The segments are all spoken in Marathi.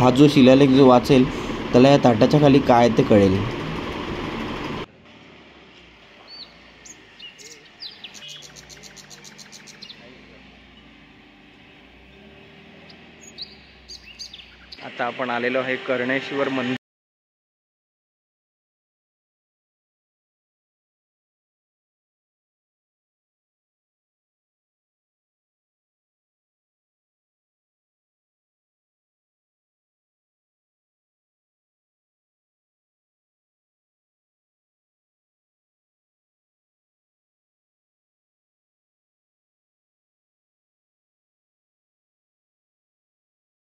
हा जो शिलालेख जो वाचेल त्याला या ताटाच्या खाली काय ते कळेल. आता आपण आलेलो आहे कर्णेश्वर मंदिर.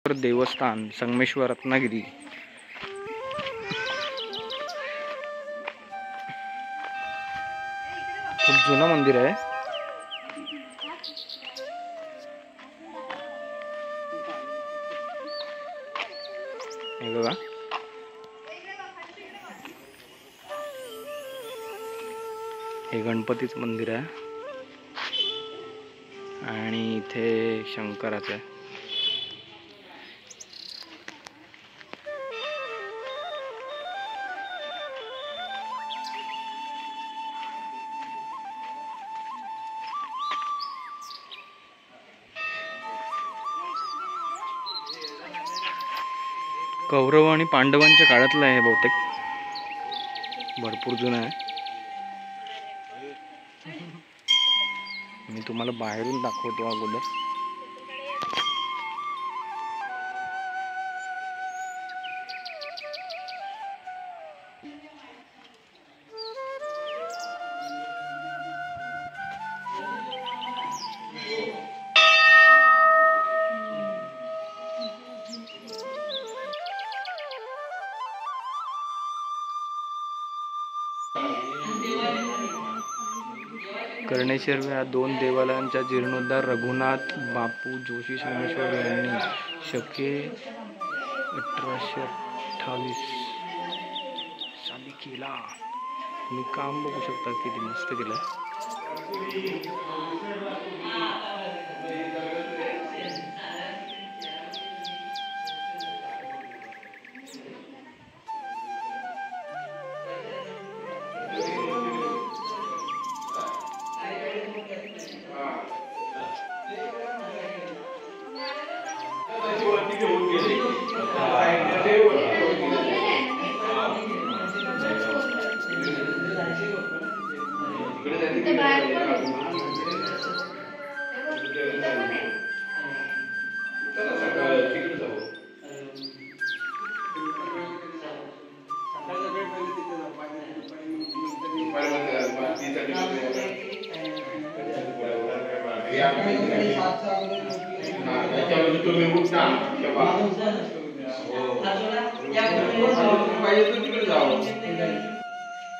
देवस्थान संगमेश्वर रत्नागिरी. खूप जुनं मंदिर आहे. हे बघा, हे गणपतीचं मंदिर आहे आणि इथे शंकराचं आहे. कौरव आणि पांडवांच्या काळातलं आहे बहुतेक, भरपूर जुनं आहे. मी तुम्हाला बाहेरून दाखवतो अगोदर. कर्णेश्वर या 2 देवालयांचा जीर्णोद्धार रघुनाथ बापू जोशी संगमेश्वर यांनी शके 1828 साली केला. तुम्ही काम बघू शकता किती मस्त केलं.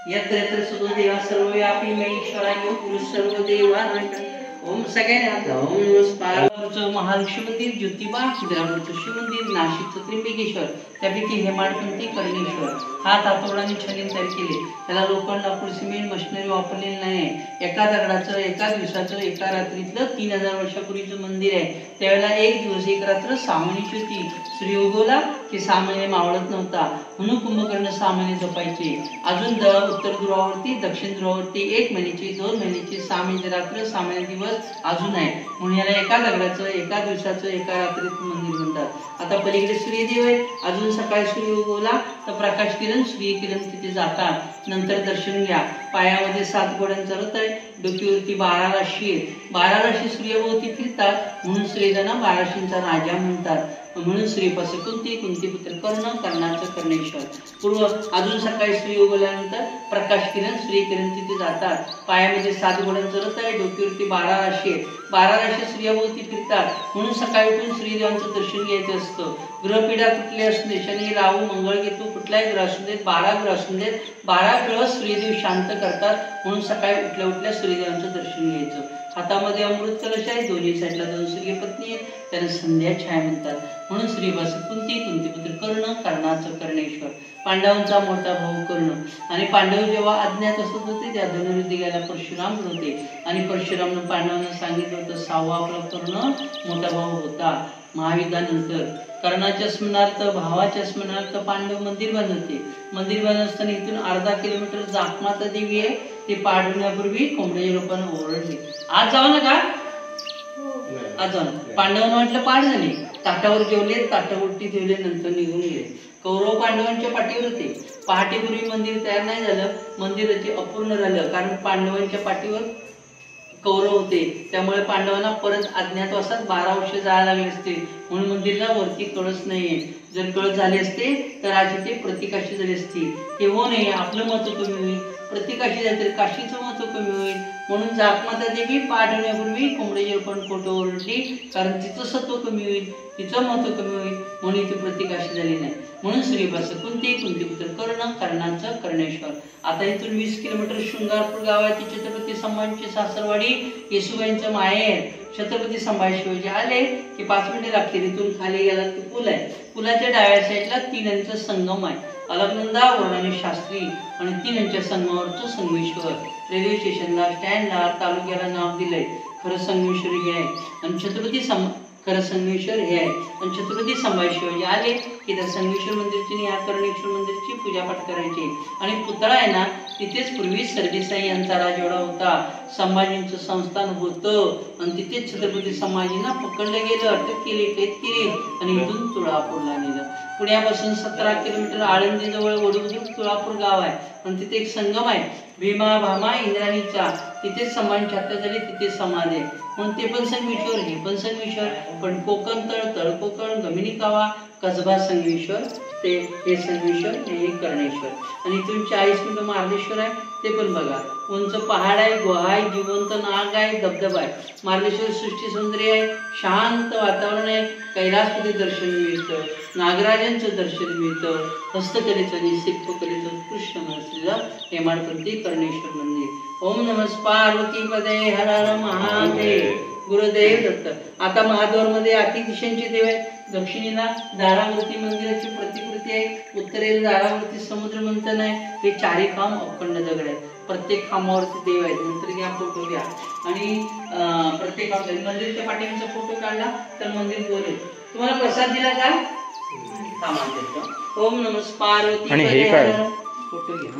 यत्र यत्र सुदेवा सर्वव्यापी महेश्वराय पुरुष सर्व देवानांक. ओम सगळ्यांना ओम नमस्कार. महालक्ष्मी मंदिर, ज्योतिबा, खिद्रापूरचं शिव मंदिर, नाशिकचं त्र्यंबकेश्वर, त्यापैकी हेमाडपंथी कर्णेश्वर. हा तातोडाने छान तयार केले. त्याला लोखंड, लाकूड, सिमेंट मशिनरी वापरलेली नाही. एका दगडाचं, एका दिवसाचं, एका रात्रीतलं 3000 वर्षापूर्वीचं मंदिर आहे. त्यावेळेला एक दिवस एक रात्र 6 महिन्याची होती. सूर्य उगवला की 6 महिने मावळत नव्हता, म्हणून कुंभकर्ण 6 महिने जपायचे. अजून उत्तर ध्रुवावरती, दक्षिण ध्रुवावरती 1 महिन्याची, 2 महिन्याची, 6 महिने रात्र, 6 महिने दिवस अजून आहे. म्हणून याला एका दगडाचं, एका दिवसाचं, एका रात्रीत मंदिर म्हणतात. आता पलीकडे सूर्यदेव आहे. अजून सकाळी सूर्य उगवला तर प्रकाश किरण, सूर्यकिरण तिथे जातात. नंतर दर्शन घ्या. पायामध्ये 7 घोड्यांचा रथ आहे. डोक्यावरती 12 राशी आहेत. 12 राशी सूर्याभोवती फिरतात, म्हणून सूर्यजना 12 राशींचा राजा म्हणतात. म्हणून श्रीपाशी कुंती, कुंतीपुत्र कर्ण, कर्णाचं कर्णेश्वर. पूर्व अजून सकाळी सूर्य उगवल्यानंतर प्रकाश किरण, सूर्यकिरण तिथे जातात. पायामध्ये 7 घोड्यांचं रथ आहे. डोक्यावरती 12 राशी आहेत. 12 राशी सूर्याभोवती फिरतात, म्हणून सकाळी उठून सूर्यदेवांचं दर्शन घ्यायचं असतं. ग्रहपीडा कुठली असू दे, शनी, राहू, मंगळ, केतू कुठलाही ग्रह असू देत, 12 ग्रह असू देत, 12 ग्रह सूर्यदेव शांत करतात. म्हणून सकाळी उठल्या उठल्या सूर्यदेवांचं दर्शन घ्यायचं. हातामध्ये अमृत कलश आहे. दोन्ही साईडला 2 सूर्यपत्नी आहेत. त्यांना संध्या छाया म्हणतात. म्हणून श्रीपाशी कुंती, कुंतीपुत्र कर्ण, कर्णाचं कर्णेश्वर. पांडवांचा मोठा भाऊ कर्ण. आणि पांडव जेव्हा अज्ञात असत होते त्या धनुर्विद्या घ्यायला परशुराम होते. आणि परशुरामनं पांडवांना सांगितलं होतं 6वा आपला कर्ण मोठा भाऊ होता. महायुद्धानंतर कर्णाच्या स्मरणार्थ भावाच्या स्मरणार्थ पांडव मंदिर बांधले. मंदिर बांधत असताना इथून अर्धा किलोमीटर जाकमाता देवी आहे, ते पाडवण्यापूर्वी कोंबड्याच्या रूपाने ओरडले, आज जाऊ नका, आज जाऊ नका. पांडवांना वाटलं पाठ झाली, ताटावर जेवले, ताटावरती ठेवले, नंतर निघून गेले. कौरव पांडवांच्या पाठीवर होते. पहाटेपूर्वी मंदिर तयार नाही झालं, मंदिराचे अपूर्ण राहिलं, कारण पांडवांच्या पाठीवर कौरव होते. त्यामुळे पांडवांना परत अज्ञातवासात 12 वर्ष जायला लागले असते, म्हणून मंदिरला वरती कळस नाहीये. जर कळस झाले असते तर आज इथे प्रतिकाशी झाली असती. हे हो नाही, आपलं महत्व कमी होईल. प्रतिकाशी झाले तर काशीचं महत्व कमी होईल. म्हणून जाकमाता देवी पाठवण्यापूर्वी कोंबड्याची रूपाने खोटं ओरडली, कारण तिचं सत्व कमी होईल, तिचं महत्व कमी होईल, म्हणून इथे प्रतिकाशी झाली नाही. म्हणून सूर्यभास कुंती पुत्र कर्ण, कर्णाचं कर्णेश्वर. आता इथून 20 किलोमीटर शृंगारपूर गाव आहे. ती छत्रपती संभाजीची सासरवाडी, येसुबाईंचं माहेर. छत्रपती संभाजी शिवाजी आले की 5 मिनिटे लागतील. इथून खाली गेला की पूल आहे. पुलाच्या डाव्या साईडला 3 यांचा संगम आहे, अलकनंदा, वर्णानी शास्त्री आणि 3 यांच्या संगमावरचं संगमेश्वर. रेल्वे स्टेशनला, स्टँडला, तालुक्याला नाव दिलंय. खरं संगमेश्वर हे आहे आणि खरं संगमेश्वर हे आहे. आणि छत्रपती संभाजी शिवाजी आले की त्या संगमेश्वर मंदिरची या कर्णेश्वर मंदिरची पूजापाठ करायची. आणि पुतळा आहे ना, तिथेच पूर्वी सरदेसाई यांचा राजवाडा होता, संभाजींचं संस्थान होतं आणि तिथेच छत्रपती संभाजींना पकडलं गेलं, अटक केली, कैद केली आणि इथून तुळापूरला नेलं. पुण्यापासून 17 किलोमीटर आळंदीजवळ वडुद्रुक तुळापूर गाव आहे आणि तिथे एक संगम आहे, भीमा भामा इंद्राणीचा. तिथेच संभाजींची हत्या झाली, तिथे समाधी आहे, म्हणून ते पण संगमेश्वर, हे पण संगमेश्वर. पण कोकण तळ कोकण, गमिनी कावा, कसबा संगमेश्वर, ते हे संगमेश्वर, हे कर्णेश्वर. आणि इथून 40 मिनिटं मार्लेश्वर आहे, ते पण बघा. उंच पहाड आहे, गुहा आहे, जिवंत नाग आहे, धबधबा आहे. मार्लेश्वर सृष्टी सौंदर्य आहे, शांत वातावरण आहे, कैलासपती दर्शन मिळतं, नागराजांचं दर्शन मिळतं, हस्तकलेचं आणि शिल्पकलेचं उत्कृष्ट असलेलं हेमाडपंथी कर्णेश्वर मंदिर. ओम नमः पार्वती पदे हर हर महादेव. गुरुदेव दत्त. आता महाद्वार मध्ये आठी दिशांचे देव आहेत. दक्षिणेला दारावरती मंदिराची प्रतिकृती आहे, उत्तरेला दारावरती समुद्र मंथन आहे. हे 4 खांब अखंड दगड आहेत, प्रत्येक खांबावरती देव आहेत. नंतर घ्या फोटो घ्या आणि प्रत्येक मंदिरच्या पाठीमागचा फोटो काढला तर मंदिर गोल आहे. तुम्हाला प्रसाद दिला का? ओम नमः पार्वती. आणि हे काय फोटो घ्या.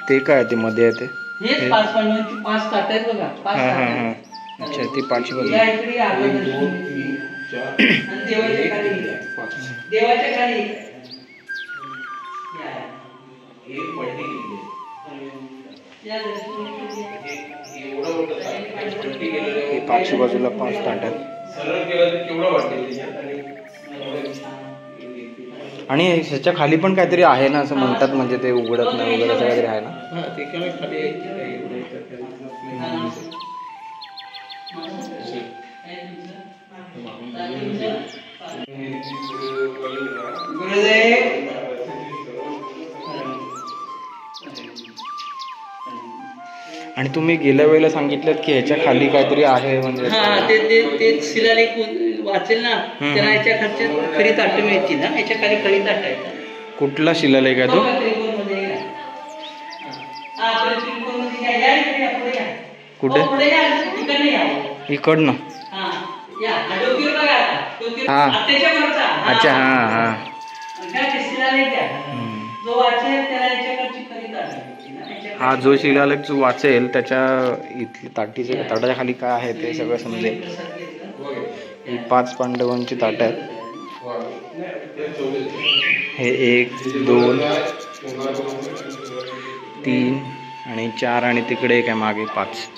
ते काय ते मध्ये आहे ते? हेच 5 पांडवांची 5 ताट आहेत बघा, 5 ताट आहेत. अच्छा, ती पाचवी बाजू. इकडे आलं देवाच्या खाली, देवाच्या खाली पाचवी बाजूला 5 ताट आहेत. आणि ह्याच्या खाली पण काहीतरी आहे ना, असं म्हणतात, म्हणजे ते उघडत नाही वगैरे, असं काहीतरी आहे ना? आणि तुम्ही गेल्या वेळेला सांगितलं की ह्याच्या खाली काहीतरी आहे, म्हणजे ते शिलालेख वाचेल ना, त्याला याच्या खालची खरी ताट मिळतील ना, याच्या खाली खरी ताट आहे. कुठला शिलालेख आहे तो? कुठे? इकडनं? हा. अच्छा, हा हा. हा, जो शिलालेख जो वाचेल त्याच्या इथली ताटाच्या खाली काय आहे ते सगळं समजेल. ही 5 पांडवांची ताट आहेत. हे 1 2 3 आणि 4 आणि तिकडे एक आहे मागे 5.